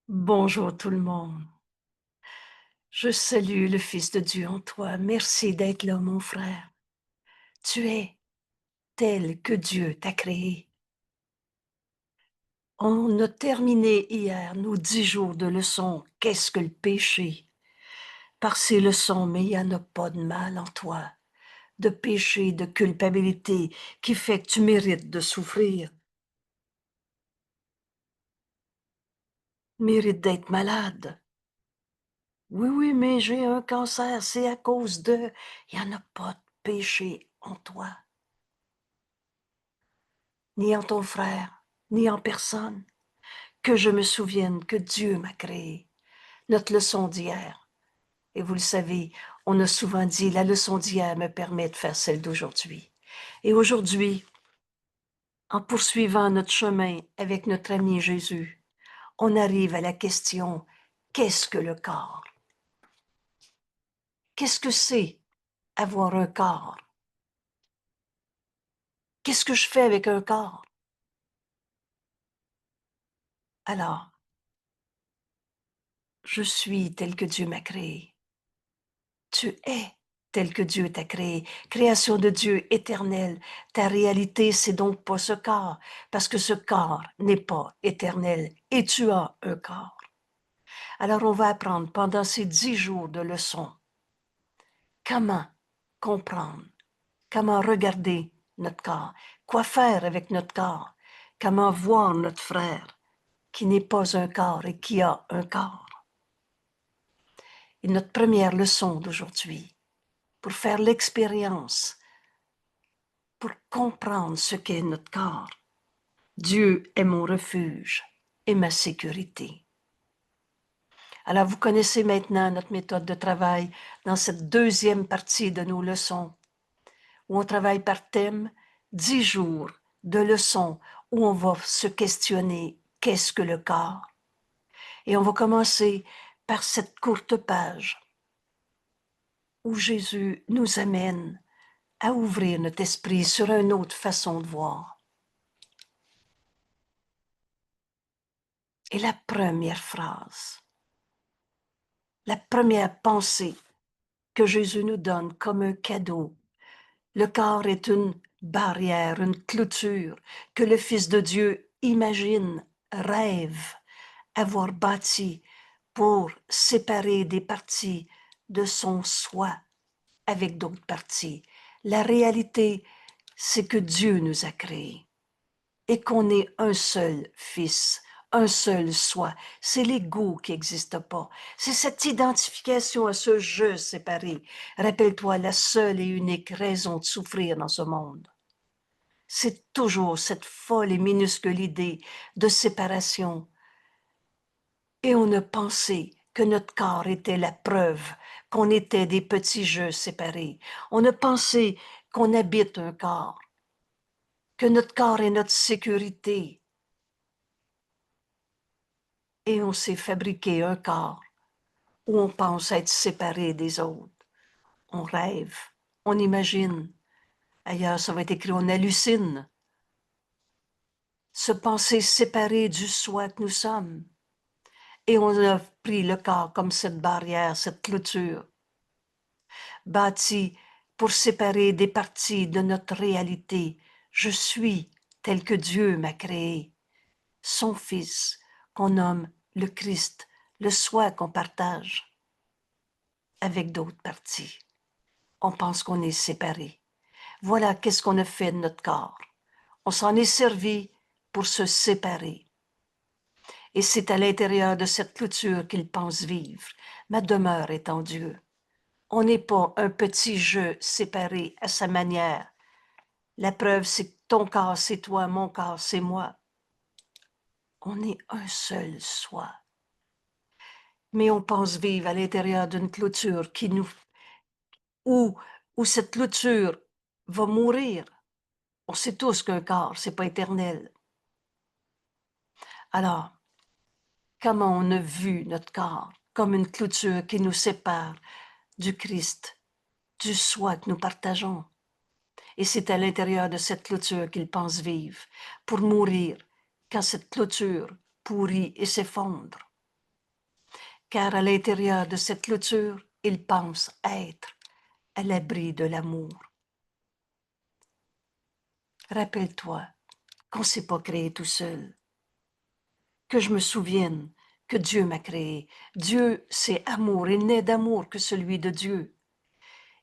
Bonjour tout le monde. Je salue le Fils de Dieu en toi. Merci d'être là, mon frère. Tu es tel que Dieu t'a créé. On a terminé hier nos 10 jours de leçons. Qu'est-ce que le péché? Par ces leçons, mais il n'y en a pas de mal en toi, de péché, de culpabilité qui fait que tu mérites de souffrir, mérites d'être malade. Oui, oui, mais j'ai un cancer, c'est à cause de... Il n'y en a pas de péché en toi. Ni en ton frère, ni en personne, que je me souvienne que Dieu m'a créé. Notre leçon d'hier, et vous le savez, on a souvent dit, la leçon d'hier me permet de faire celle d'aujourd'hui. Et aujourd'hui, en poursuivant notre chemin avec notre ami Jésus, on arrive à la question, qu'est-ce que le corps? Qu'est-ce que c'est avoir un corps? Qu'est-ce que je fais avec un corps? Alors, je suis tel que Dieu m'a créé. Tu es tel que Dieu t'a créé, création de Dieu éternelle. Ta réalité, c'est donc pas ce corps, parce que ce corps n'est pas éternel et tu as un corps. Alors on va apprendre pendant ces 10 jours de leçons comment comprendre, comment regarder notre corps, quoi faire avec notre corps, comment voir notre frère qui n'est pas un corps et qui a un corps. Et notre première leçon d'aujourd'hui, pour faire l'expérience, pour comprendre ce qu'est notre corps. Dieu est mon refuge et ma sécurité. Alors vous connaissez maintenant notre méthode de travail dans cette deuxième partie de nos leçons, où on travaille par thème, 10 jours de leçons où on va se questionner qu'est-ce que le corps? Et on va commencer par cette courte page où Jésus nous amène à ouvrir notre esprit sur une autre façon de voir. Et la première phrase, la première pensée que Jésus nous donne comme un cadeau, le corps est une barrière, une clôture que le Fils de Dieu imagine, rêve avoir bâti pour séparer des parties de son soi avec d'autres parties. La réalité, c'est que Dieu nous a créés et qu'on est un seul fils, un seul soi. C'est l'ego qui n'existe pas. C'est cette identification à ce je séparé. Rappelle-toi la seule et unique raison de souffrir dans ce monde. C'est toujours cette folle et minuscule idée de séparation. Et on a pensé que notre corps était la preuve qu'on était des petits jeux séparés. On a pensé qu'on habite un corps, que notre corps est notre sécurité. Et on s'est fabriqué un corps où on pense être séparé des autres. On rêve, on imagine. Ailleurs, ça va être écrit, on hallucine. Se penser séparé du soi que nous sommes. Et on a pris le corps comme cette barrière, cette clôture, bâtie pour séparer des parties de notre réalité. Je suis tel que Dieu m'a créé, son Fils, qu'on nomme le Christ, le soi qu'on partage avec d'autres parties. On pense qu'on est séparés. Voilà qu'est-ce qu'on a fait de notre corps. On s'en est servi pour se séparer. Et c'est à l'intérieur de cette clôture qu'il pense vivre. Ma demeure est en Dieu. On n'est pas un petit jeu séparé à sa manière. La preuve, c'est que ton corps, c'est toi, mon corps, c'est moi. On est un seul soi. Mais on pense vivre à l'intérieur d'une clôture qui nous, où, où cette clôture va mourir. On sait tous qu'un corps, c'est pas éternel. Alors, comment on a vu notre corps comme une clôture qui nous sépare du Christ, du soi que nous partageons. Et c'est à l'intérieur de cette clôture qu'il pense vivre, pour mourir quand cette clôture pourrit et s'effondre. car à l'intérieur de cette clôture, il pense être à l'abri de l'amour. Rappelle-toi qu'on ne s'est pas créé tout seul, que je me souvienne que Dieu m'a créé. Dieu, c'est amour, il n'est d'amour que celui de Dieu.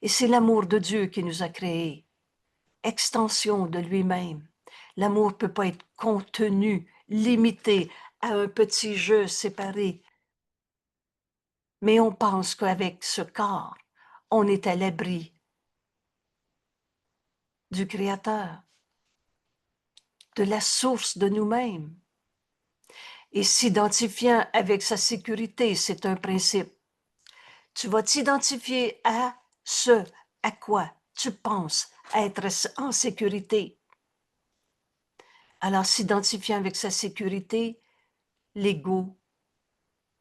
Et c'est l'amour de Dieu qui nous a créés, extension de lui-même. L'amour ne peut pas être contenu, limité à un petit jeu séparé. Mais on pense qu'avec ce corps, on est à l'abri du Créateur, de la source de nous-mêmes. Et s'identifiant avec sa sécurité, c'est un principe. Tu vas t'identifier à ce à quoi tu penses être en sécurité. Alors, s'identifiant avec sa sécurité, l'ego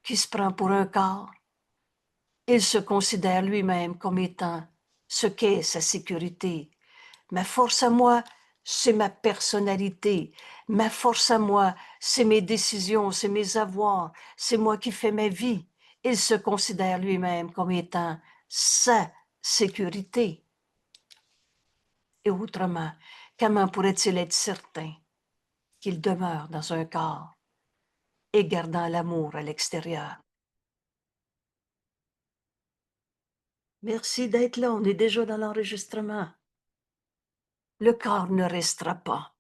qui se prend pour un corps, il se considère lui-même comme étant ce qu'est sa sécurité. Ma force à moi, c'est ma personnalité. Ma force à moi, c'est mes décisions, c'est mes avoirs, c'est moi qui fais ma vie. Il se considère lui-même comme étant sa sécurité. Et autrement, comment pourrait-il être certain qu'il demeure dans un corps et gardant l'amour à l'extérieur? Merci d'être là, on est déjà dans l'enregistrement. Le corps ne restera pas.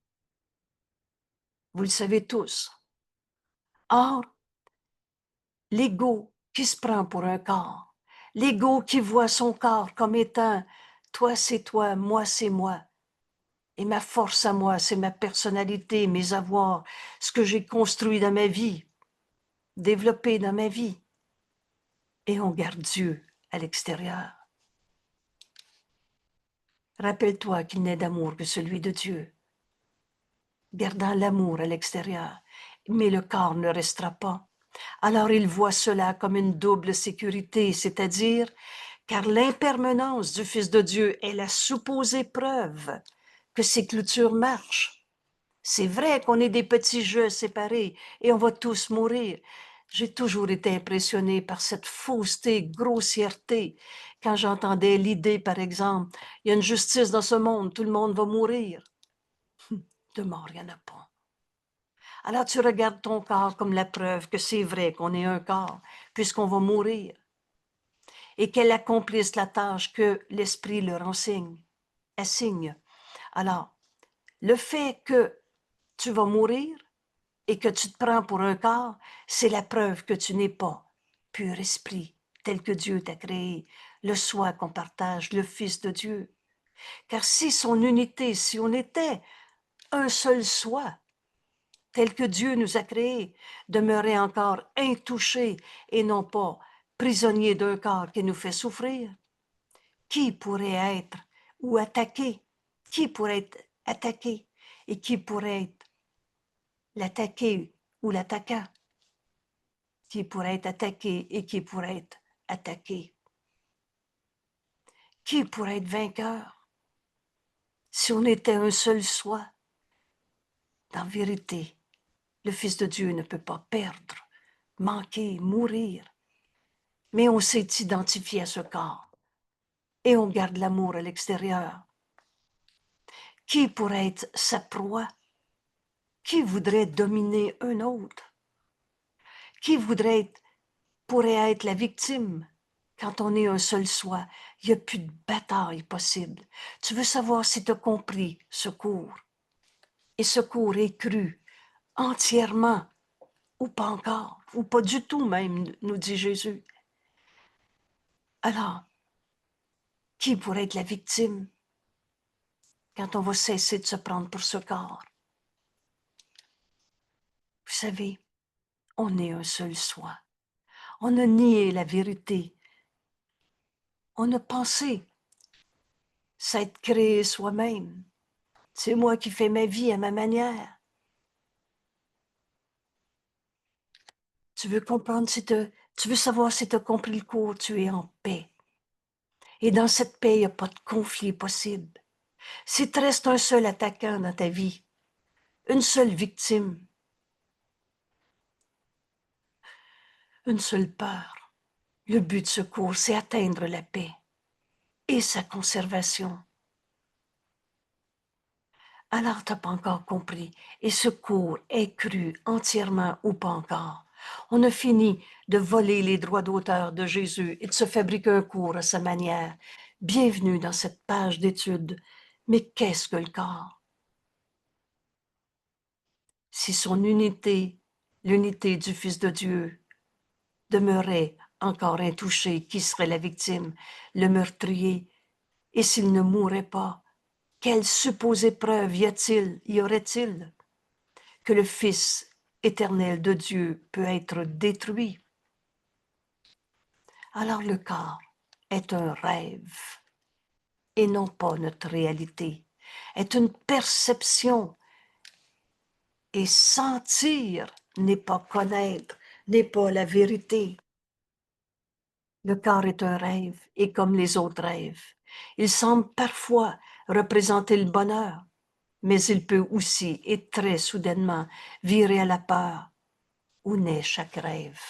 Vous le savez tous. Or, l'ego qui se prend pour un corps, l'ego qui voit son corps comme étant toi c'est toi, moi c'est moi, et ma force à moi c'est ma personnalité, mes avoirs, ce que j'ai construit dans ma vie, développé dans ma vie, et on garde Dieu à l'extérieur. Rappelle-toi qu'il n'est d'amour que celui de Dieu, gardant l'amour à l'extérieur, mais le corps ne restera pas. Alors il voit cela comme une double sécurité, c'est-à-dire car l'impermanence du Fils de Dieu est la supposée preuve que ces clôtures marchent. C'est vrai qu'on est des petits jeux séparés et on va tous mourir. J'ai toujours été impressionnée par cette fausseté, grossièreté, quand j'entendais l'idée, par exemple, il y a une justice dans ce monde, tout le monde va mourir. De mort, il n'y en a pas. Alors tu regardes ton corps comme la preuve que c'est vrai qu'on est un corps, puisqu'on va mourir, et qu'elle accomplisse la tâche que l'Esprit leur assigne. Alors, le fait que tu vas mourir et que tu te prends pour un corps, c'est la preuve que tu n'es pas pur esprit, tel que Dieu t'a créé, le soi qu'on partage, le Fils de Dieu. Car si son unité, si on était un seul soi, tel que Dieu nous a créés, demeurer encore intouchés et non pas prisonniers d'un corps qui nous fait souffrir, qui pourrait être ou attaqué? Qui pourrait être attaqué? Et qui pourrait être l'attaqué ou l'attaquant? Qui pourrait être attaqué et qui pourrait être attaqué? Qui pourrait être vainqueur? Si on était un seul soi, en vérité, le Fils de Dieu ne peut pas perdre, manquer, mourir. Mais on s'est identifié à ce corps et on garde l'amour à l'extérieur. Qui pourrait être sa proie? Qui voudrait dominer un autre? Qui pourrait être la victime? Quand on est un seul soi, il n'y a plus de bataille possible. Tu veux savoir si tu as compris ce cours. Et ce cours est cru entièrement, ou pas encore, ou pas du tout même, nous dit Jésus. Alors, qui pourrait être la victime quand on va cesser de se prendre pour ce corps? Vous savez, on est un seul soi. On a nié la vérité. On a pensé s'être créé soi-même. C'est moi qui fais ma vie à ma manière. Tu veux comprendre tu veux savoir si tu as compris le cours, tu es en paix. Et dans cette paix, il n'y a pas de conflit possible. Si tu restes un seul attaquant dans ta vie, une seule victime, une seule peur, Le but de ce cours, c'est atteindre la paix et sa conservation. Alors, tu n'as pas encore compris. Et ce cours est cru entièrement ou pas encore. On a fini de voler les droits d'auteur de Jésus et de se fabriquer un cours à sa manière. Bienvenue dans cette page d'étude. Mais qu'est-ce que le corps? Si son unité, l'unité du Fils de Dieu, demeurait encore intouchée, qui serait la victime, le meurtrier? Et s'il ne mourait pas, quelle supposée preuve y aurait-il que le Fils éternel de Dieu peut être détruit? Alors le corps est un rêve et non pas notre réalité, est une perception. Et sentir n'est pas connaître, n'est pas la vérité. Le corps est un rêve et comme les autres rêves, il semble parfois représenter le bonheur, mais il peut aussi et très soudainement virer à la peur où naît chaque rêve.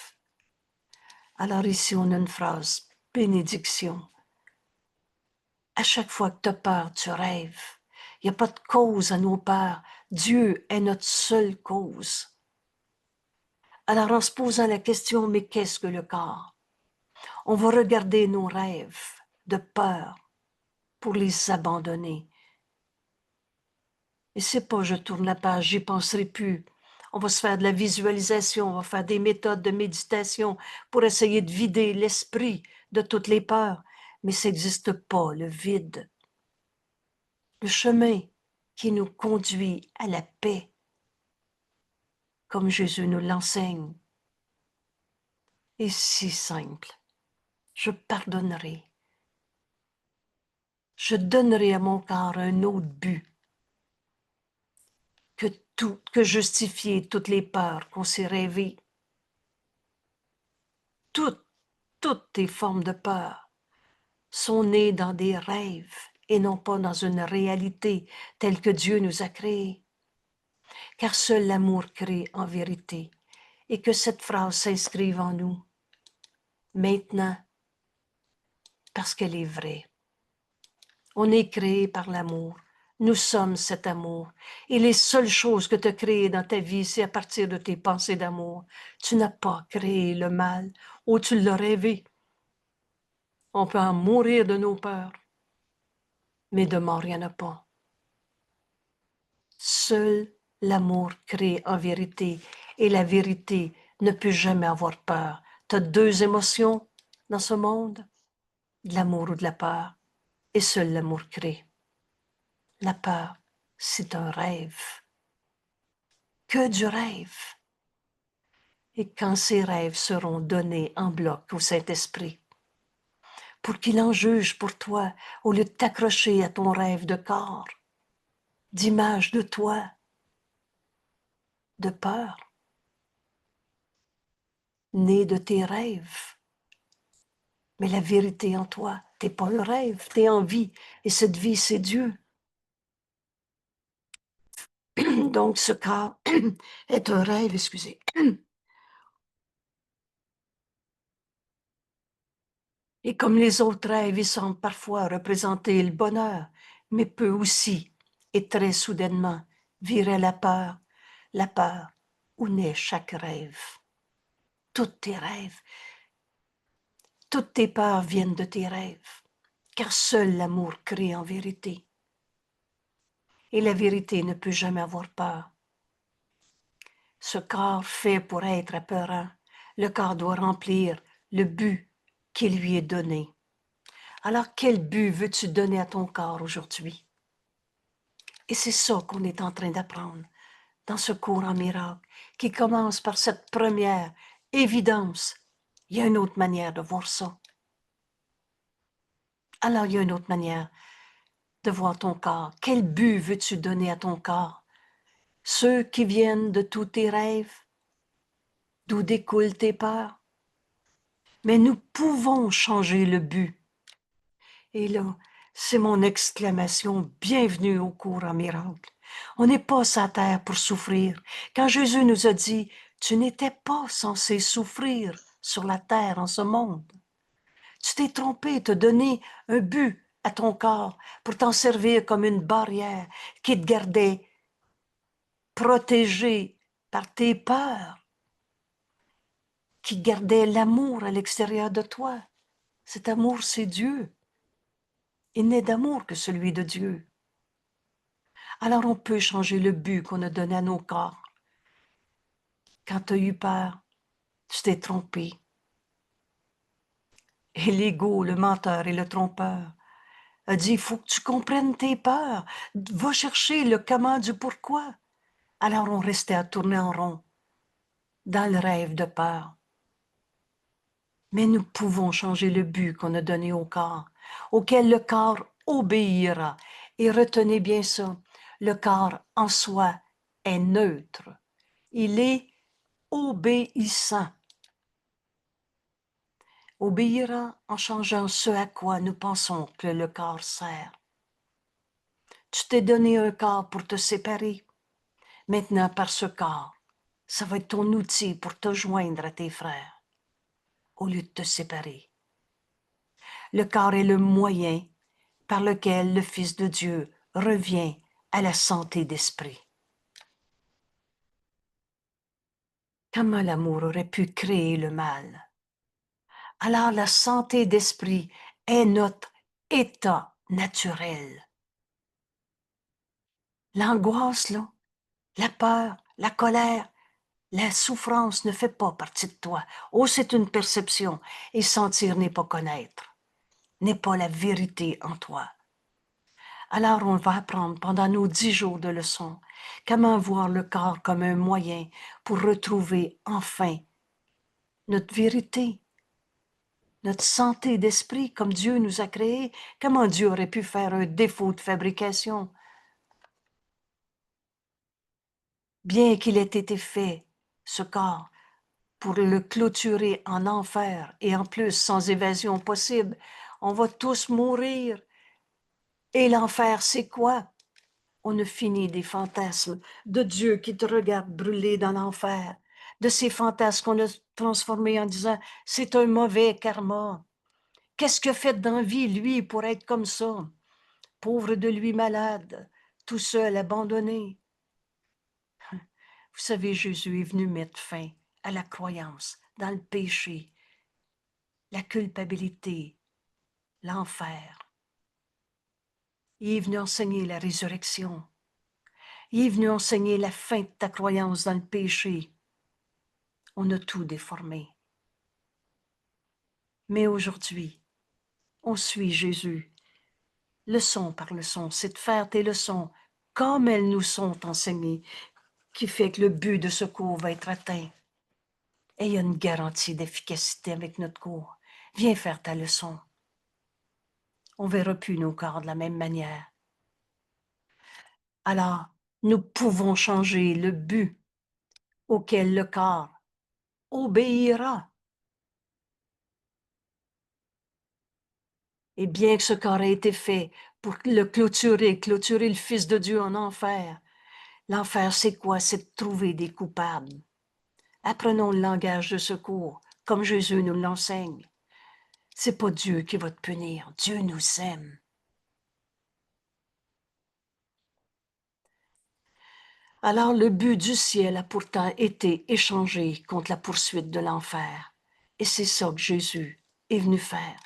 Alors ici, on a une phrase, bénédiction. À chaque fois que tu as peur, tu rêves. Il n'y a pas de cause à nos peurs. Dieu est notre seule cause. Alors en se posant la question, mais qu'est-ce que le corps? On va regarder nos rêves de peur pour les abandonner. Et c'est pas je tourne la page, j'y penserai plus. On va se faire de la visualisation, on va faire des méthodes de méditation pour essayer de vider l'esprit de toutes les peurs. Mais ça n'existe pas, le vide. Le chemin qui nous conduit à la paix, comme Jésus nous l'enseigne, est si simple. Je pardonnerai. Je donnerai à mon corps un autre but que justifier toutes les peurs qu'on s'est rêvées. Toutes tes formes de peur sont nées dans des rêves et non pas dans une réalité telle que Dieu nous a créés. Car seul l'amour crée en vérité et que cette phrase s'inscrive en nous maintenant parce qu'elle est vraie. On est créé par l'amour. Nous sommes cet amour. Et les seules choses que tu as créées dans ta vie, c'est à partir de tes pensées d'amour. Tu n'as pas créé le mal ou tu l'as rêvé. On peut en mourir de nos peurs, mais de mort, il n'y en a pas. Seul l'amour crée en vérité et la vérité ne peut jamais avoir peur. Tu as deux émotions dans ce monde, de l'amour ou de la peur, et seul l'amour crée. La peur, c'est un rêve. Que du rêve. Et quand ces rêves seront donnés en bloc au Saint-Esprit, pour qu'il en juge pour toi, au lieu de t'accrocher à ton rêve de corps, d'image de toi, de peur, né de tes rêves. Mais la vérité en toi, t'es pas un rêve, t'es en vie, et cette vie, c'est Dieu. Donc ce corps est un rêve, excusez. Et comme les autres rêves, ils semblent parfois représenter le bonheur, mais peut aussi, et très soudainement, virer la peur où naît chaque rêve. Tous tes rêves, toutes tes peurs viennent de tes rêves, car seul l'amour crée en vérité. Et la vérité ne peut jamais avoir peur. Ce corps fait pour être apeurant. Le corps doit remplir le but qui lui est donné. Alors, quel but veux-tu donner à ton corps aujourd'hui? Et c'est ça qu'on est en train d'apprendre dans ce cours en miracle, qui commence par cette première évidence. Il y a une autre manière de voir ça. Alors, il y a une autre manière de voir ton corps. Quel but veux-tu donner à ton corps? Ceux qui viennent de tous tes rêves, d'où découlent tes peurs. Mais nous pouvons changer le but. Et là, c'est mon exclamation, bienvenue au cours en miracle. On n'est pas sur la terre pour souffrir. Quand Jésus nous a dit, tu n'étais pas censé souffrir sur la terre en ce monde. Tu t'es trompé, te donner un but à ton corps pour t'en servir comme une barrière qui te gardait protégé par tes peurs, qui gardait l'amour à l'extérieur de toi. Cet amour, c'est Dieu. Il n'est d'amour que celui de Dieu. Alors on peut changer le but qu'on a donné à nos corps. Quand tu as eu peur, tu t'es trompé. Et l'ego, le menteur et le trompeur a dit, il faut que tu comprennes tes peurs. Va chercher le comment du pourquoi. Alors on restait à tourner en rond, dans le rêve de peur. Mais nous pouvons changer le but qu'on a donné au corps, auquel le corps obéira. Et retenez bien ça, le corps en soi est neutre. Il est obéissant. Obéira en changeant ce à quoi nous pensons que le corps sert. Tu t'es donné un corps pour te séparer. Maintenant, par ce corps, ça va être ton outil pour te joindre à tes frères, au lieu de te séparer. Le corps est le moyen par lequel le Fils de Dieu revient à la santé d'esprit. Comment l'amour aurait pu créer le mal? Alors la santé d'esprit est notre état naturel. L'angoisse, là, la peur, la colère, la souffrance ne fait pas partie de toi. Oh, c'est une perception, et sentir n'est pas connaître, n'est pas la vérité en toi. Alors on va apprendre pendant nos 10 jours de leçons comment voir le corps comme un moyen pour retrouver enfin notre vérité, notre santé d'esprit comme Dieu nous a créés. Comment Dieu aurait pu faire un défaut de fabrication? Bien qu'il ait été fait, ce corps, pour le clôturer en enfer et en plus sans évasion possible, on va tous mourir. Et l'enfer, c'est quoi? On a fini des fantasmes de Dieu qui te regarde brûler dans l'enfer, de ces fantasmes qu'on a transformés en disant « c'est un mauvais karma ». Qu'est-ce qu'il a fait dans la vie, lui, pour être comme ça? Pauvre de lui malade, tout seul, abandonné. Vous savez, Jésus est venu mettre fin à la croyance dans le péché, la culpabilité, l'enfer. Il est venu enseigner la résurrection. Il est venu enseigner la fin de ta croyance dans le péché. On a tout déformé. Mais aujourd'hui, on suit Jésus. Leçon par leçon, c'est de faire tes leçons comme elles nous sont enseignées, qui fait que le but de ce cours va être atteint. Et il y a une garantie d'efficacité avec notre cours. Viens faire ta leçon. On ne verra plus nos corps de la même manière. Alors, nous pouvons changer le but auquel le corps obéira. Et bien que ce corps ait été fait pour le clôturer le Fils de Dieu en enfer, l'enfer, c'est quoi? C'est de trouver des coupables. Apprenons le langage de secours, comme Jésus nous l'enseigne. C'est pas Dieu qui va te punir. Dieu nous aime. Alors le but du ciel a pourtant été échangé contre la poursuite de l'enfer. Et c'est ça que Jésus est venu faire.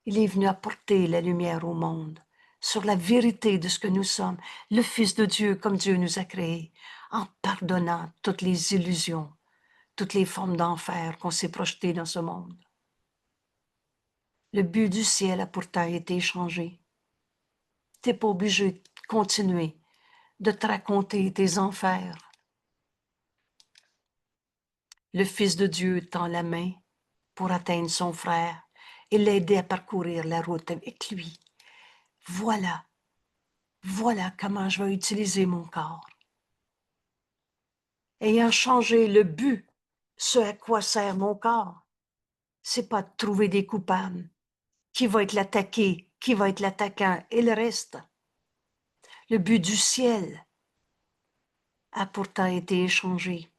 Il est venu apporter la lumière au monde sur la vérité de ce que nous sommes, le Fils de Dieu comme Dieu nous a créés, en pardonnant toutes les illusions, toutes les formes d'enfer qu'on s'est projetées dans ce monde. Le but du ciel a pourtant été changé. Tu n'es pas obligé de continuer de te raconter tes enfers. Le Fils de Dieu tend la main pour atteindre son frère et l'aider à parcourir la route avec lui. Voilà comment je vais utiliser mon corps. Ayant changé le but, ce à quoi sert mon corps, c'est pas de trouver des coupables. Qui va être l'attaqué, qui va être l'attaquant et le reste. Le but du ciel a pourtant été échangé.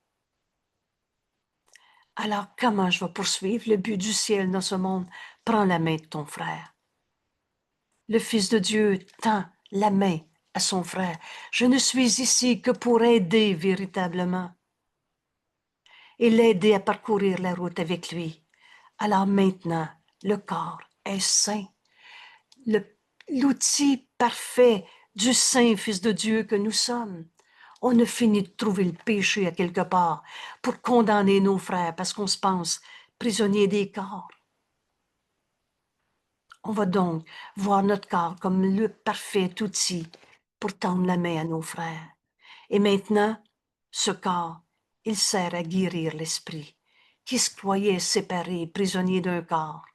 Alors comment je vais poursuivre le but du ciel dans ce monde? Prends la main de ton frère. Le Fils de Dieu tend la main à son frère. Je ne suis ici que pour aider véritablement et l'aider à parcourir la route avec lui. Alors maintenant, le corps est saint. L'outil parfait du saint Fils de Dieu que nous sommes. On a fini de trouver le péché à quelque part pour condamner nos frères parce qu'on se pense prisonniers des corps. On va donc voir notre corps comme le parfait outil pour tendre la main à nos frères. Et maintenant, ce corps, il sert à guérir l'esprit, qui se croyait séparé, prisonnier d'un corps.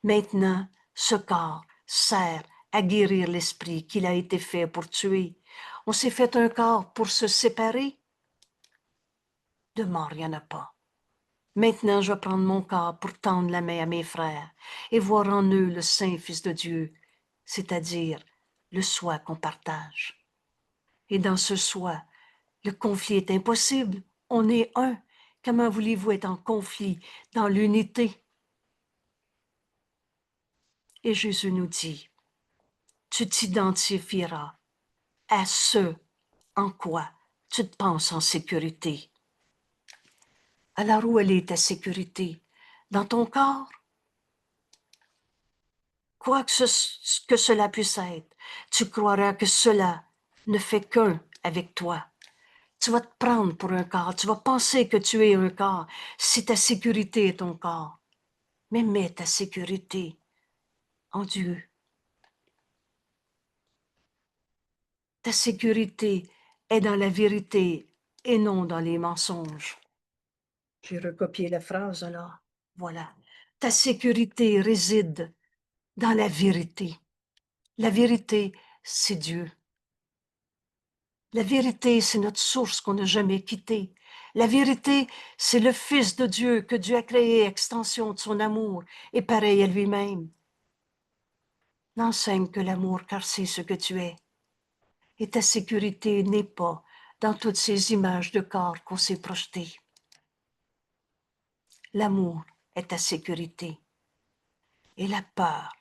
Maintenant, ce corps sert à guérir l'esprit qu'il a été fait pour tuer. On s'est fait un corps pour se séparer. De mort, il n'y en a pas. Maintenant, je vais prendre mon corps pour tendre la main à mes frères et voir en eux le Saint Fils de Dieu, c'est-à-dire le soi qu'on partage. Et dans ce soi, le conflit est impossible. On est un. Comment voulez-vous être en conflit dans l'unité? Et Jésus nous dit, tu t'identifieras à ce en quoi tu te penses en sécurité. Alors où elle est ta sécurité? Dans ton corps? Quoi que cela puisse être, tu croiras que cela ne fait qu'un avec toi. Tu vas te prendre pour un corps, tu vas penser que tu es un corps si ta sécurité est ton corps. Mais mets ta sécurité en Dieu. Ta sécurité est dans la vérité et non dans les mensonges. J'ai recopié la phrase alors. Voilà. Ta sécurité réside dans la vérité. La vérité, c'est Dieu. La vérité, c'est notre source qu'on n'a jamais quittée. La vérité, c'est le Fils de Dieu que Dieu a créé, extension de son amour, et pareil à lui-même. N'enseigne que l'amour, car c'est ce que tu es. Et ta sécurité n'est pas dans toutes ces images de corps qu'on s'est projetées. L'amour est ta sécurité. Et la peur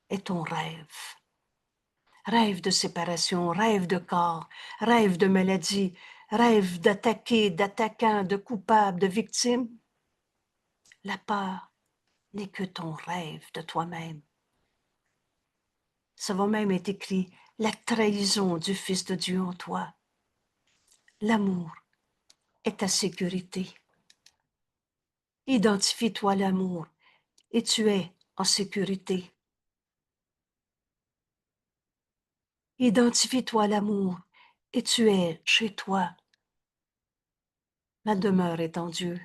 est ton rêve. Rêve de séparation, rêve de corps, rêve de maladie, rêve d'attaquer, d'attaquant, de coupable, de victime. La peur n'est que ton rêve de toi-même. Ça va même être écrit, la trahison du Fils de Dieu en toi. L'amour est ta sécurité. Identifie-toi l'amour et tu es en sécurité. Identifie-toi l'amour et tu es chez toi. Ma demeure est en Dieu.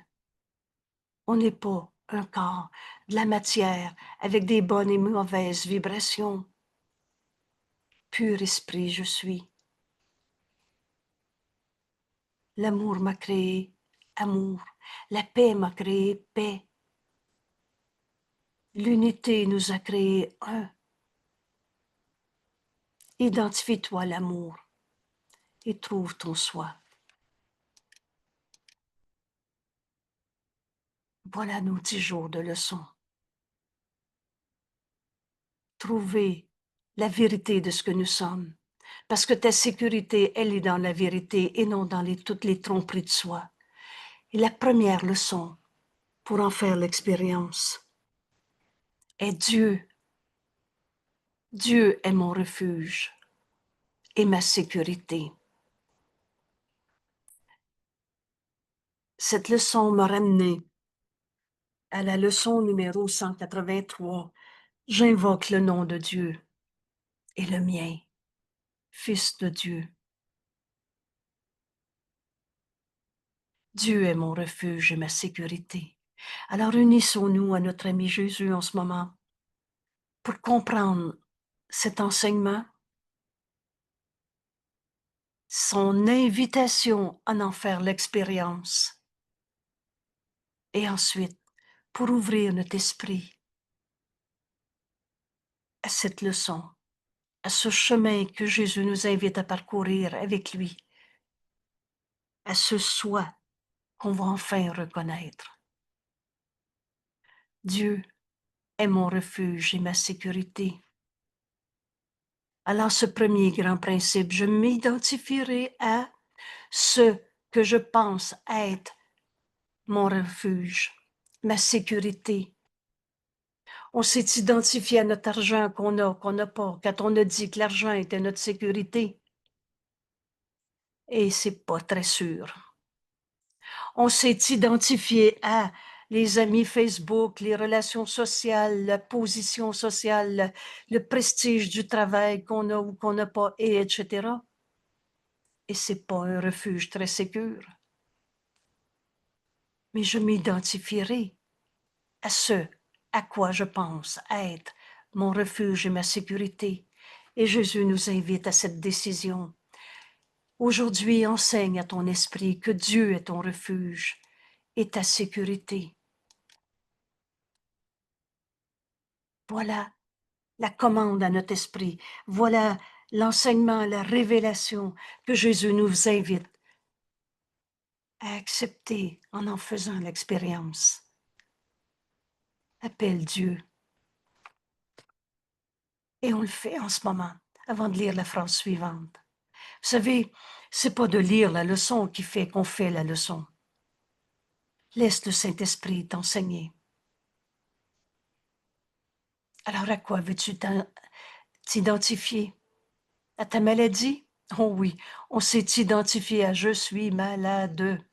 On n'est pas un corps, de la matière, avec des bonnes et mauvaises vibrations. Pur esprit je suis. L'amour m'a créé amour. La paix m'a créé paix. L'unité nous a créé un. Identifie-toi l'amour et trouve ton soi. Voilà nos 10 jours de leçons. Trouver la vérité de ce que nous sommes. Parce que ta sécurité, elle est dans la vérité et non dans toutes les tromperies de soi. Et la première leçon, pour en faire l'expérience, est Dieu. Dieu est mon refuge et ma sécurité. Cette leçon m'a ramené à la leçon numéro 183. J'invoque le nom de Dieu et le mien, Fils de Dieu. Dieu est mon refuge et ma sécurité. Alors unissons-nous à notre ami Jésus en ce moment pour comprendre cet enseignement, son invitation à en faire l'expérience et ensuite pour ouvrir notre esprit à cette leçon, à ce chemin que Jésus nous invite à parcourir avec lui, à ce soi qu'on va enfin reconnaître. Dieu est mon refuge et ma sécurité. Alors, ce premier grand principe, je m'identifierai à ce que je pense être mon refuge, ma sécurité. On s'est identifié à notre argent qu'on n'a pas, quand on a dit que l'argent était notre sécurité. Et c'est pas très sûr. On s'est identifié à les amis Facebook, les relations sociales, la position sociale, le prestige du travail qu'on a ou qu'on n'a pas, et etc. Et c'est pas un refuge très sécure. Mais je m'identifierai à ce à quoi je pense être mon refuge et ma sécurité. Et Jésus nous invite à cette décision. Aujourd'hui, enseigne à ton esprit que Dieu est ton refuge et ta sécurité. Voilà la commande à notre esprit. Voilà l'enseignement, la révélation que Jésus nous invite à accepter en faisant l'expérience. Appelle Dieu. Et on le fait en ce moment, avant de lire la phrase suivante. Vous savez, c'est pas de lire la leçon qui fait qu'on fait la leçon. Laisse le Saint-Esprit t'enseigner. Alors à quoi veux-tu t'identifier? À ta maladie? Oh oui, on s'est identifié à je suis malade.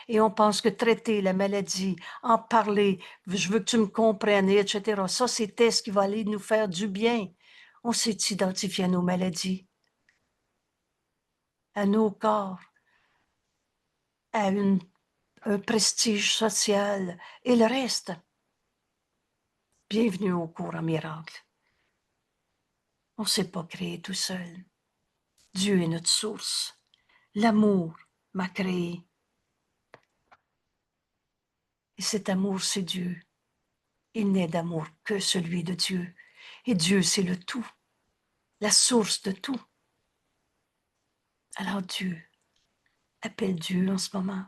Et on pense que traiter la maladie, en parler, je veux que tu me comprennes, etc. Ça, c'est ce qui va aller nous faire du bien. On s'est identifié à nos maladies, à nos corps, à un prestige social et le reste. Bienvenue au cours en miracle. On ne s'est pas créé tout seul. Dieu est notre source. L'amour m'a créé. Et cet amour, c'est Dieu. Il n'est d'amour que celui de Dieu. Et Dieu, c'est le tout, la source de tout. Alors Dieu, appelle Dieu en ce moment.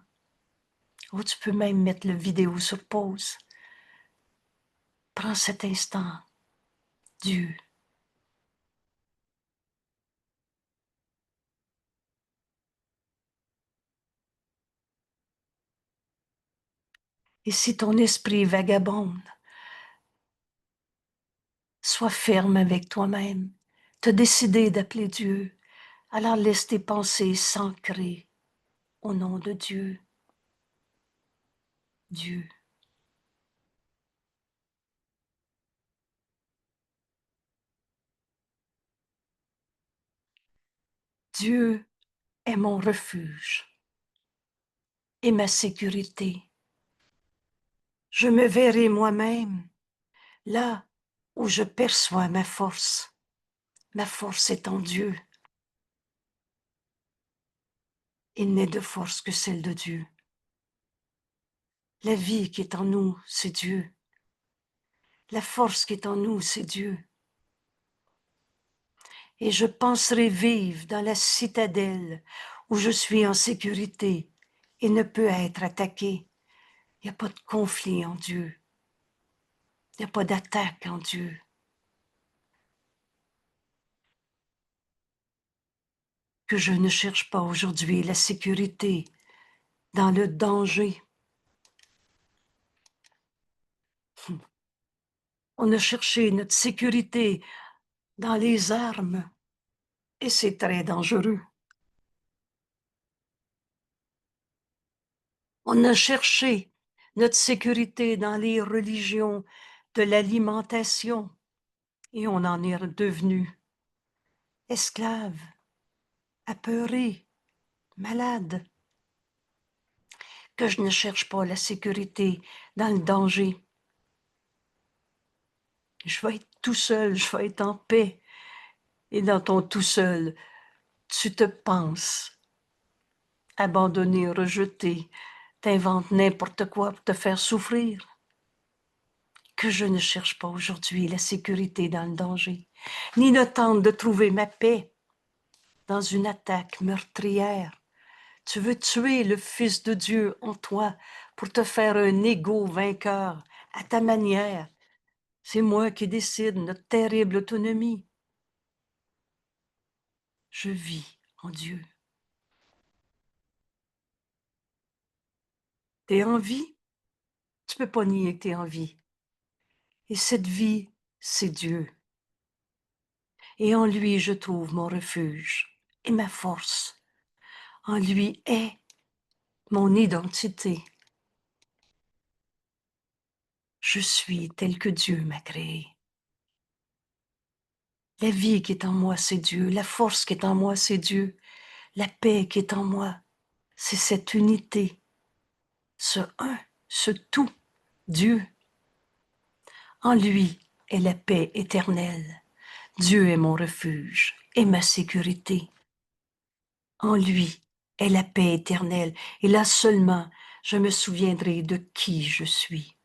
Ou tu peux même mettre la vidéo sur pause. Prends cet instant. Dieu. Et si ton esprit vagabonde, sois ferme avec toi-même. Te décider d'appeler Dieu. Alors laisse tes pensées s'ancrer au nom de Dieu. Dieu. Dieu est mon refuge et ma sécurité. Je me verrai moi-même là où je perçois ma force. Ma force est en Dieu. Il n'est de force que celle de Dieu. La vie qui est en nous, c'est Dieu. La force qui est en nous, c'est Dieu. Et je penserai vivre dans la citadelle où je suis en sécurité et ne peux être attaqué. Il n'y a pas de conflit en Dieu. Il n'y a pas d'attaque en Dieu. Que je ne cherche pas aujourd'hui la sécurité dans le danger. On a cherché notre sécurité dans les armes et c'est très dangereux. On a cherché notre sécurité dans les religions de l'alimentation et on en est devenu esclave, apeuré, malade. Que je ne cherche pas la sécurité dans le danger. Je vais être tout seul, je vais être en paix. Et dans ton tout seul, tu te penses abandonné, rejeté, t'inventes n'importe quoi pour te faire souffrir. Que je ne cherche pas aujourd'hui la sécurité dans le danger, ni ne tente de trouver ma paix dans une attaque meurtrière. Tu veux tuer le Fils de Dieu en toi pour te faire un ego vainqueur à ta manière. C'est moi qui décide notre terrible autonomie. Je vis en Dieu. T'es en vie? Tu peux pas nier que t'es en vie. Et cette vie, c'est Dieu. Et en lui, je trouve mon refuge et ma force. En lui est mon identité. Je suis tel que Dieu m'a créé. La vie qui est en moi, c'est Dieu. La force qui est en moi, c'est Dieu. La paix qui est en moi, c'est cette unité, ce un, ce tout, Dieu. En lui est la paix éternelle. Dieu est mon refuge et ma sécurité. En lui est la paix éternelle. Et là seulement, je me souviendrai de qui je suis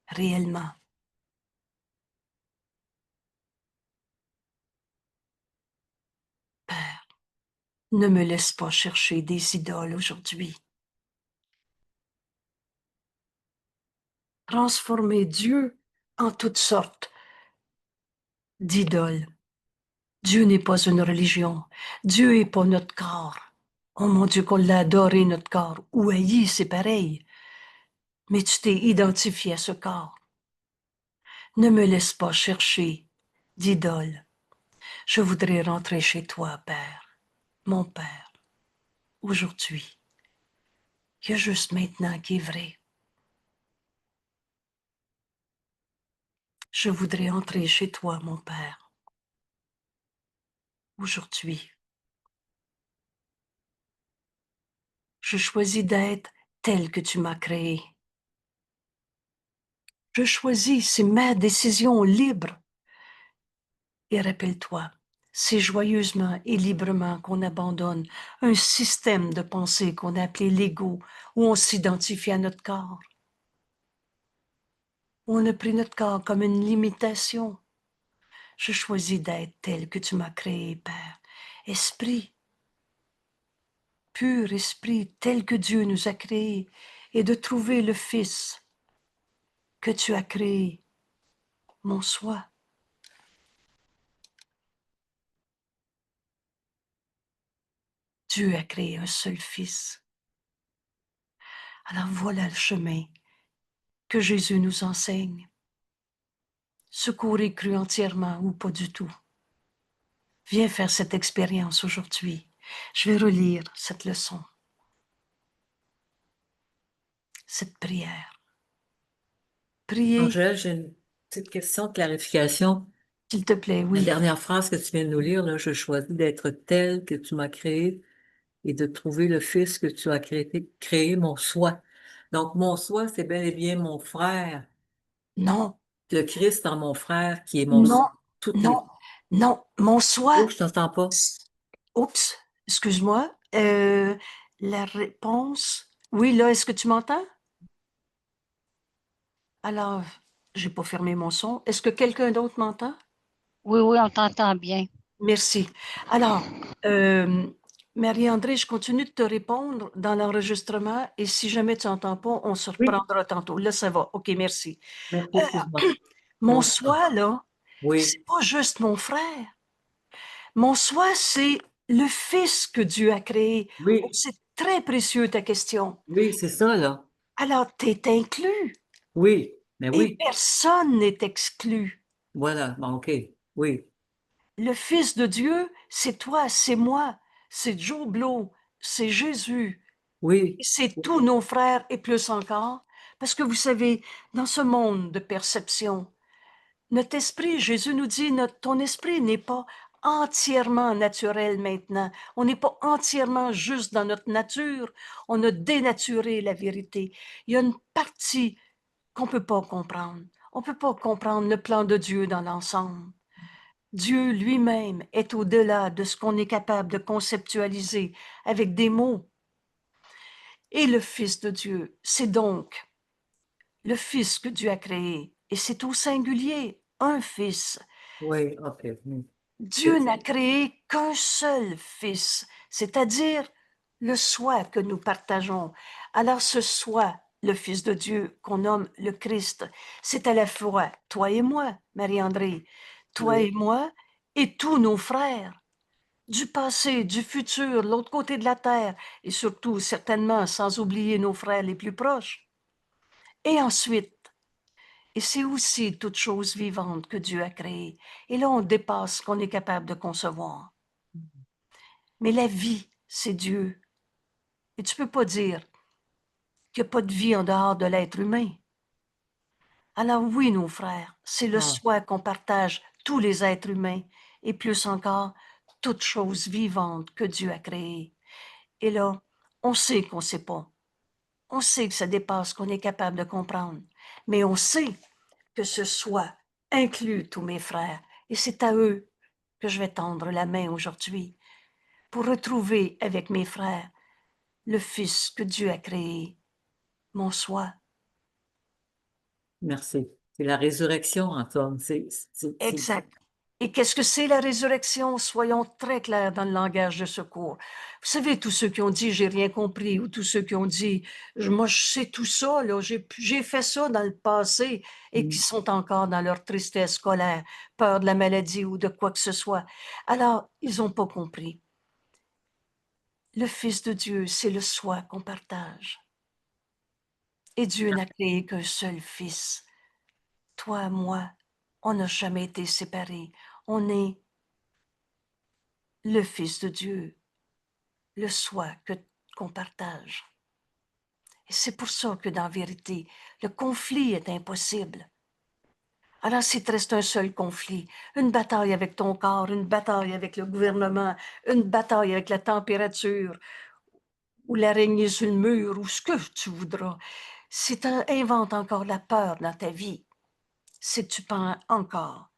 réellement. Père, ne me laisse pas chercher des idoles aujourd'hui. Transformer Dieu en toutes sortes d'idoles. Dieu n'est pas une religion. Dieu n'est pas notre corps. Oh mon Dieu, qu'on l'a adoré, notre corps. Ou haï, c'est pareil. Mais tu t'es identifié à ce corps. Ne me laisse pas chercher d'idole. Je voudrais rentrer chez toi, Père, mon Père, aujourd'hui. Il y a juste maintenant qui est vrai. Je voudrais entrer chez toi, mon Père, aujourd'hui. Je choisis d'être tel que tu m'as créé. Je choisis, c'est ma décision libre. Et rappelle-toi, c'est joyeusement et librement qu'on abandonne un système de pensée qu'on a appelé l'ego, où on s'identifie à notre corps. On a pris notre corps comme une limitation. Je choisis d'être tel que tu m'as créé, Père. Esprit, pur esprit, tel que Dieu nous a créés, et de trouver le Fils que tu as créé, mon soi. Dieu a créé un seul Fils. Alors voilà le chemin que Jésus nous enseigne. Secours et cru entièrement ou pas du tout. Viens faire cette expérience aujourd'hui. Je vais relire cette leçon, cette prière. Priez, Angèle, j'ai une petite question de clarification. s'il te plaît, La oui. dernière phrase que tu viens de nous lire, là, je choisis d'être tel que tu m'as créé et de trouver le Fils que tu as créé mon soi. Donc, mon soi, c'est bel et bien mon frère, Non, le Christ en mon frère, qui est non, toutes non, les... non. Mon soi, Oh, je t'entends pas. oups, excuse-moi. La réponse, oui, là, est-ce que tu m'entends? Alors, j'ai pas fermé mon son. Est-ce que quelqu'un d'autre m'entend? Oui, oui, on t'entend bien. Merci. Alors, euh, Marie-André, je continue de te répondre dans l'enregistrement et si jamais tu n'entends pas, on se Oui, reprendra tantôt. Là, ça va. OK, merci. merci, Euh, excuse-moi. mon Mon soi. soi, là, Oui, c'est pas juste mon frère. Mon soi, c'est le Fils que Dieu a créé. Oh, oui, c'est très précieux ta question. oui, c'est ça, là. Alors, tu es inclus Oui, mais et oui, personne n'est exclu. voilà, bon, OK, oui, Le Fils de Dieu, c'est toi, c'est moi, c'est Joe Blow, c'est Jésus, oui, c'est tous nos frères et plus encore. Parce que vous savez, dans ce monde de perception, notre esprit, Jésus nous dit, ton esprit n'est pas entièrement naturel maintenant. On n'est pas entièrement juste dans notre nature. On a dénaturé la vérité. Il y a une partie qu'on ne peut pas comprendre. On ne peut pas comprendre le plan de Dieu dans l'ensemble. Dieu lui-même est au-delà de ce qu'on est capable de conceptualiser avec des mots. Et le Fils de Dieu, c'est donc le Fils que Dieu a créé. Et c'est au singulier, un Fils. oui, OK. Dieu n'a créé qu'un seul Fils, c'est-à-dire le soi que nous partageons. Alors ce soi, le Fils de Dieu qu'on nomme le Christ. C'est à la fois toi et moi, Marie-André, toi Oui. et moi et tous nos frères, du passé, du futur, de l'autre côté de la terre, et surtout, certainement, sans oublier nos frères les plus proches. Et ensuite, et c'est aussi toute chose vivante que Dieu a créée. Et là, on dépasse ce qu'on est capable de concevoir. Mais la vie, c'est Dieu. Et tu peux pas dire qu'il n'y a pas de vie en dehors de l'être humain. Alors oui, nos frères, c'est le Ah, soi qu'on partage tous les êtres humains, et plus encore, toute chose vivante que Dieu a créée. Et là, on sait qu'on ne sait pas. On sait que ça dépasse ce qu'on est capable de comprendre. Mais on sait que ce soi inclut tous mes frères. Et c'est à eux que je vais tendre la main aujourd'hui pour retrouver avec mes frères le Fils que Dieu a créé, mon soi. merci. C'est la résurrection, Antoine. Exact. Et qu'est-ce que c'est la résurrection? Soyons très clairs dans le langage de secours. Vous savez, tous ceux qui ont dit j'ai rien compris, ou tous ceux qui ont dit moi je sais tout ça, là, j'ai fait ça dans le passé, et qui Mm. sont encore dans leur tristesse, colère, peur de la maladie ou de quoi que ce soit. Alors, ils n'ont pas compris. Le Fils de Dieu, c'est le soi qu'on partage. Et Dieu n'a créé qu'un seul Fils. Toi, moi, on n'a jamais été séparés. On est le Fils de Dieu, le soi qu'on partage. Et c'est pour ça que, dans la vérité, le conflit est impossible. Alors, s'il te reste un seul conflit, une bataille avec ton corps, une bataille avec le gouvernement, une bataille avec la température, ou l'araignée sur le mur, ou ce que tu voudras, si tu inventes encore la peur dans ta vie, c'est que tu penses encore,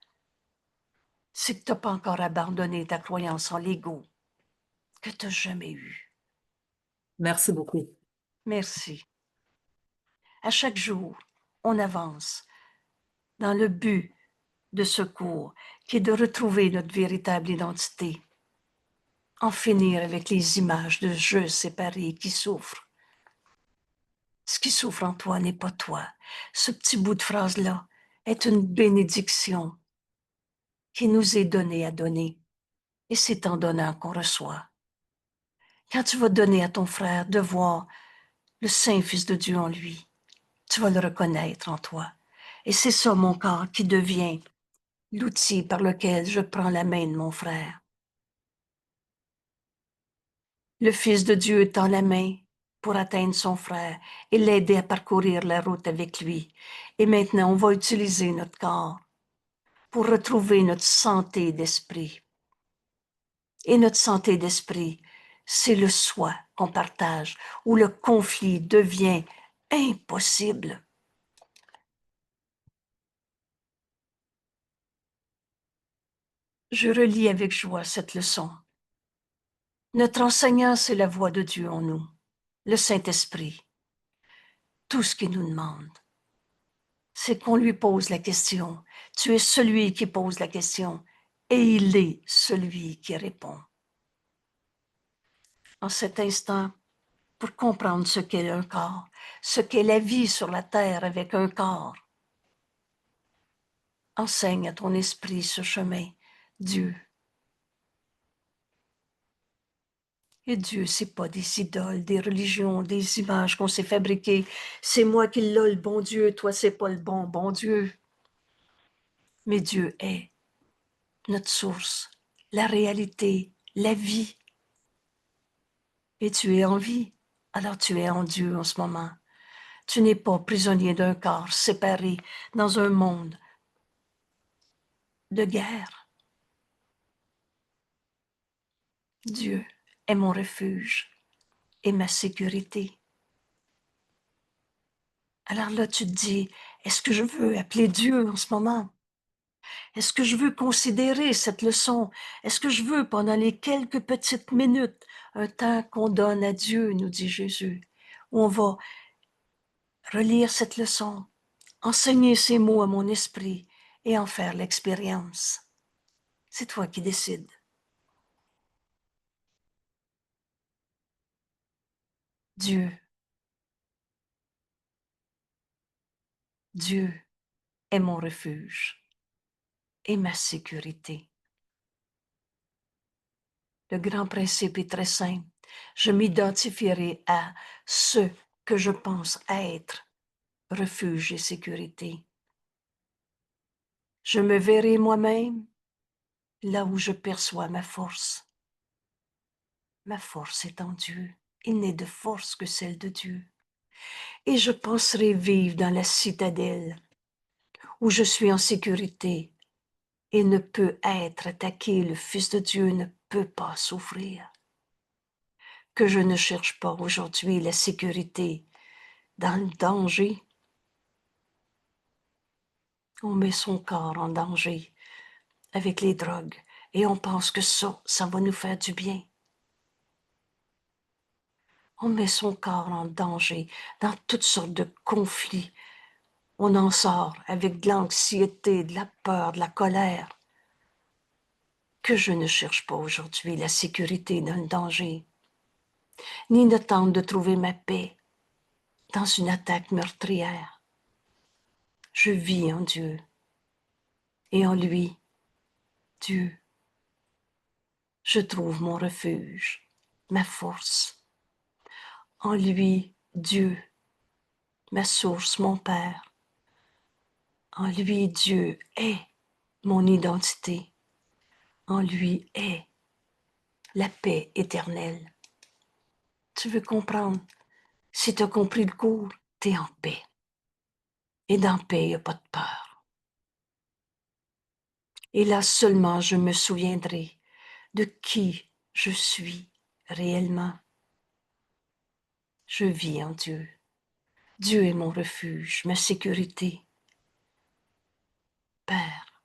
c'est que tu n'as pas encore abandonné ta croyance en l'ego que tu n'as jamais eue. Merci beaucoup. Merci. À chaque jour, on avance dans le but de secours qui est de retrouver notre véritable identité, en finir avec les images de je séparés qui souffrent. Ce qui souffre en toi n'est pas toi. Ce petit bout de phrase-là est une bénédiction qui nous est donnée à donner, et c'est en donnant qu'on reçoit. Quand tu vas donner à ton frère de voir le Saint-Fils de Dieu en lui, tu vas le reconnaître en toi. Et c'est ça, mon corps, qui devient l'outil par lequel je prends la main de mon frère. Le Fils de Dieu tend la main pour atteindre son frère et l'aider à parcourir la route avec lui. Et maintenant, on va utiliser notre corps pour retrouver notre santé d'esprit. Et notre santé d'esprit, c'est le soi qu'on partage, où le conflit devient impossible. Je relis avec joie cette leçon. Notre enseignant, c'est la voix de Dieu en nous, le Saint-Esprit. Tout ce qu'il nous demande, c'est qu'on lui pose la question. Tu es celui qui pose la question et il est celui qui répond. En cet instant, pour comprendre ce qu'est un corps, ce qu'est la vie sur la terre avec un corps, enseigne à ton esprit ce chemin, Dieu. Et Dieu, c'est pas des idoles, des religions, des images qu'on s'est fabriquées. C'est moi qui l'ai, le bon Dieu, toi, c'est pas le bon Dieu. Mais Dieu est notre source, la réalité, la vie. Et tu es en vie, alors tu es en Dieu en ce moment. Tu n'es pas prisonnier d'un corps séparé dans un monde de guerre. Dieu est mon refuge et ma sécurité. Alors là, tu te dis, est-ce que je veux appeler Dieu en ce moment? Est-ce que je veux considérer cette leçon? Est-ce que je veux, pendant les quelques petites minutes, un temps qu'on donne à Dieu, nous dit Jésus, où on va relire cette leçon, enseigner ces mots à mon esprit et en faire l'expérience? C'est toi qui décides. Dieu Dieu est mon refuge et ma sécurité. Le grand principe est très simple. Je m'identifierai à ce que je pense être refuge et sécurité. Je me verrai moi-même là où je perçois ma force. Ma force est en Dieu. Il n'est de force que celle de Dieu. Et je penserai vivre dans la citadelle où je suis en sécurité et ne peut être attaqué. Le Fils de Dieu ne peut pas souffrir. Que je ne cherche pas aujourd'hui la sécurité dans le danger. On met son corps en danger avec les drogues et on pense que ça va nous faire du bien. On met son corps en danger dans toutes sortes de conflits. On en sort avec de l'anxiété, de la peur, de la colère. Que je ne cherche pas aujourd'hui la sécurité dans le danger, ni ne tente de trouver ma paix dans une attaque meurtrière. Je vis en Dieu et en lui, Dieu. Je trouve mon refuge, ma force. En lui, Dieu, ma source, mon Père. En lui, Dieu est mon identité. En lui est la paix éternelle. Tu veux comprendre? Si tu as compris le cours, tu es en paix. Et dans la paix, il n'y a pas de peur. Et là seulement, je me souviendrai de qui je suis réellement. Je vis en Dieu. Dieu est mon refuge, ma sécurité. Père,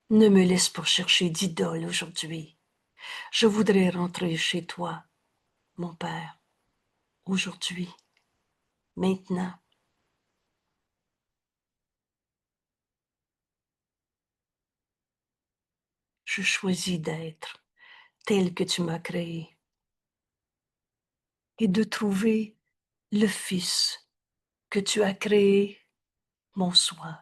ne me laisse pas chercher d'idole aujourd'hui. Je voudrais rentrer chez toi, mon Père, aujourd'hui, maintenant. Je choisis d'être tel que tu m'as créé et de trouver le Fils que tu as créé, mon soi.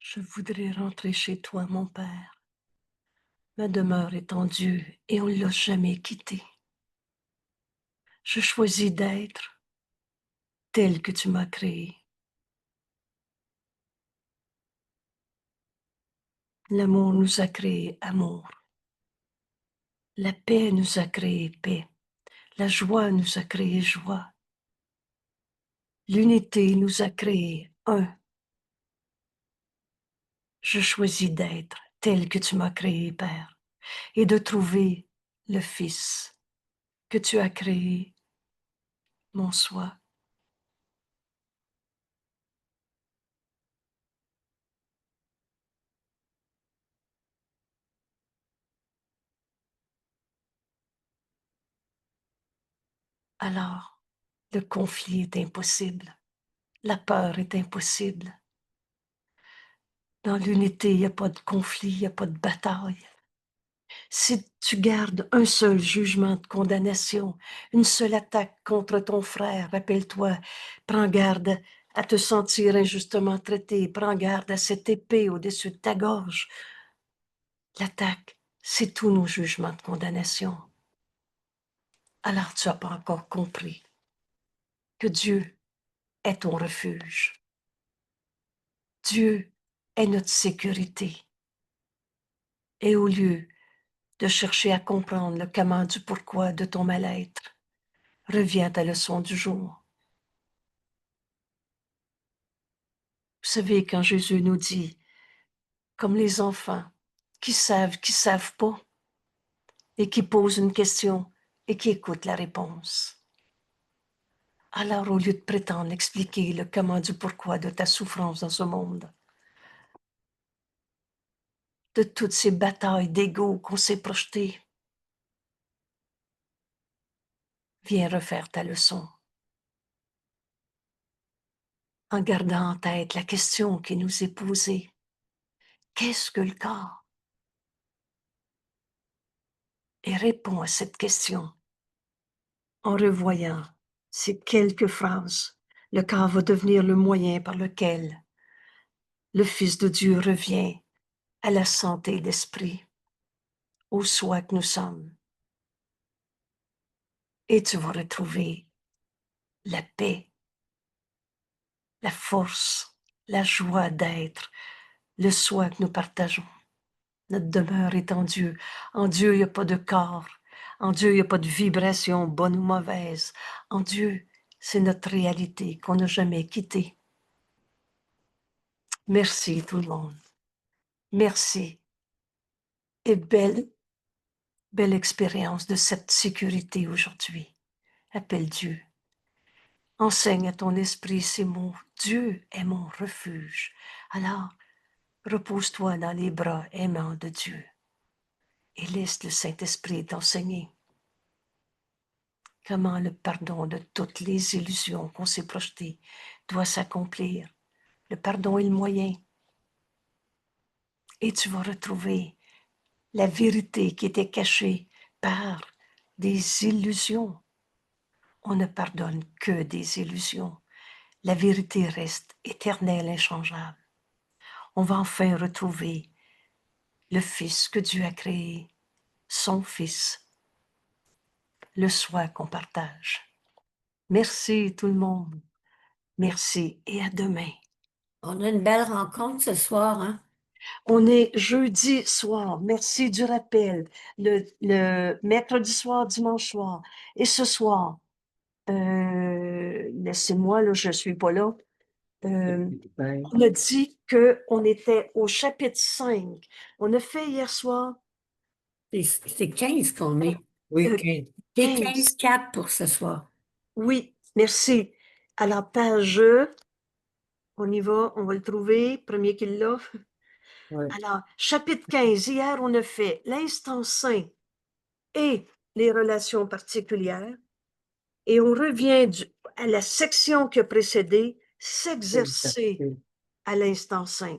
Je voudrais rentrer chez toi, mon Père. Ma demeure est en Dieu et on ne l'a jamais quitté. Je choisis d'être tel que tu m'as créé. L'amour nous a créé amour. La paix nous a créé paix. La joie nous a créé joie. L'unité nous a créé un. je choisis d'être tel que tu m'as créé, Père, et de trouver le Fils que tu as créé, mon soi. Alors, le conflit est impossible. La peur est impossible. Dans l'unité, il n'y a pas de conflit, il n'y a pas de bataille. Si tu gardes un seul jugement de condamnation, une seule attaque contre ton frère, rappelle-toi, prends garde à te sentir injustement traité, prends garde à cette épée au-dessus de ta gorge. L'attaque, c'est tous nos jugements de condamnation. Alors tu n'as pas encore compris que Dieu est ton refuge. Dieu est notre sécurité. Et au lieu de chercher à comprendre le comment du pourquoi de ton mal-être, reviens à ta leçon du jour. Vous savez, quand Jésus nous dit, comme les enfants, qui savent pas, et qui posent une question et qui écoutent la réponse. Alors, au lieu de prétendre expliquer le comment du pourquoi de ta souffrance dans ce monde, de toutes ces batailles d'ego qu'on s'est projetées, viens refaire ta leçon en gardant en tête la question qui nous est posée. Qu'est-ce que le corps? Et réponds à cette question en revoyant ces quelques phrases. Le corps va devenir le moyen par lequel le Fils de Dieu revient à la santé d'esprit, au soi que nous sommes. Et tu vas retrouver la paix, la force, la joie d'être, le soi que nous partageons. Notre demeure est en Dieu. En Dieu, il n'y a pas de corps. En Dieu, il n'y a pas de vibration, bonne ou mauvaise. En Dieu, c'est notre réalité qu'on n'a jamais quittée. Merci tout le monde. Merci. Et belle expérience de cette sécurité aujourd'hui. Appelle Dieu. Enseigne à ton esprit ces mots. Dieu est mon refuge. Alors, repose-toi dans les bras aimants de Dieu et laisse le Saint-Esprit t'enseigner comment le pardon de toutes les illusions qu'on s'est projetées doit s'accomplir. Le pardon est le moyen. Et tu vas retrouver la vérité qui était cachée par des illusions. On ne pardonne que des illusions. La vérité reste éternelle, inchangeable. On va enfin retrouver le Fils que Dieu a créé, son Fils, le soi qu'on partage. Merci tout le monde. Merci et à demain. On a une belle rencontre ce soir, hein? On est jeudi soir. Merci du rappel. Le mercredi soir, dimanche soir. Et ce soir, laissez-moi, là, je suis pas là. On a dit qu'on était au chapitre 5. On a fait hier soir C'est 15 qu'on est. Oui, euh, 15. C'est 15. 15-4 pour ce soir. Oui, merci. À la page, on y va, on va le trouver, premier qu'il l'a. Ouais. Alors, chapitre 15, hier, on a fait l'instant saint et les relations particulières. Et on revient à la section qui a précédé, s'exercer à l'instant saint.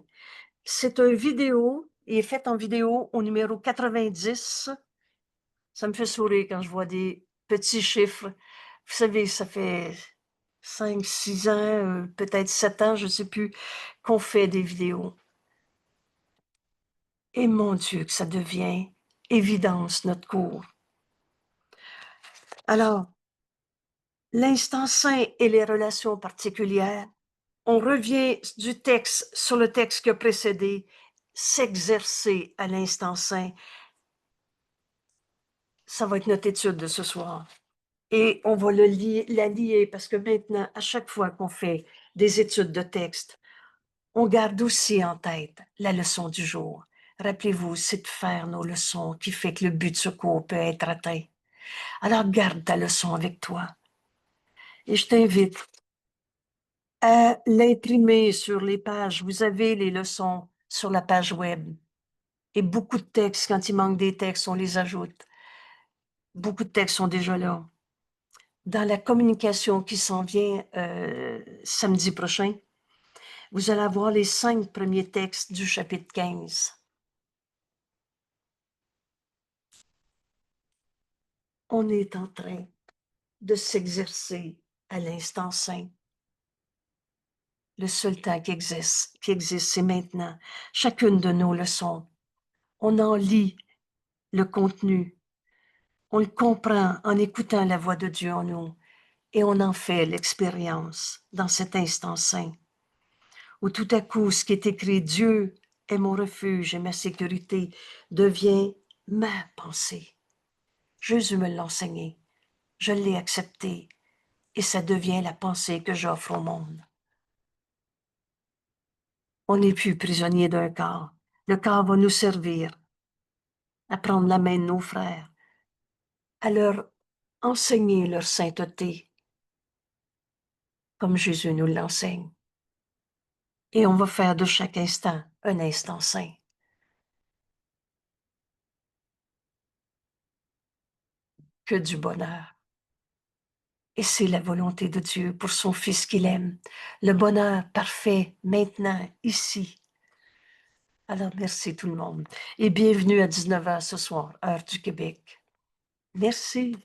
C'est une vidéo, il est fait en vidéo au numéro 90. Ça me fait sourire quand je vois des petits chiffres. Vous savez, ça fait 5, 6 ans, peut-être 7 ans, je ne sais plus, qu'on fait des vidéos. Et mon Dieu, que ça devient évidence, notre cours. Alors, l'instant saint et les relations particulières, on revient du texte sur le texte qui a précédé, s'exercer à l'instant saint. Ça va être notre étude de ce soir. Et on va la lier parce que maintenant, à chaque fois qu'on fait des études de texte, On garde aussi en tête la leçon du jour. Rappelez-vous, c'est de faire nos leçons qui fait que le but de ce cours peut être atteint. Alors garde ta leçon avec toi. Et je t'invite à l'imprimer sur les pages. Vous avez les leçons sur la page web. Et beaucoup de textes, quand il manque des textes, on les ajoute. Beaucoup de textes sont déjà là. Dans la communication qui s'en vient samedi prochain, vous allez avoir les 5 premiers textes du chapitre 15. On est en train de s'exercer à l'instant saint. Le seul temps qui existe, c'est maintenant. Chacune de nos leçons, on en lit le contenu, on le comprend en écoutant la voix de Dieu en nous et on en fait l'expérience dans cet instant saint, où tout à coup, ce qui est écrit, Dieu est mon refuge et ma sécurité, devient ma pensée. Jésus me l'a enseigné, je l'ai accepté et ça devient la pensée que j'offre au monde. On n'est plus prisonnier d'un corps. Le corps va nous servir à prendre la main de nos frères, à leur enseigner leur sainteté, comme Jésus nous l'enseigne. Et on va faire de chaque instant un instant saint. Que du bonheur. Et c'est la volonté de Dieu pour son Fils qu'il aime. Le bonheur parfait, maintenant, ici. Alors, merci tout le monde. Et bienvenue à 19h ce soir, heure du Québec. Merci.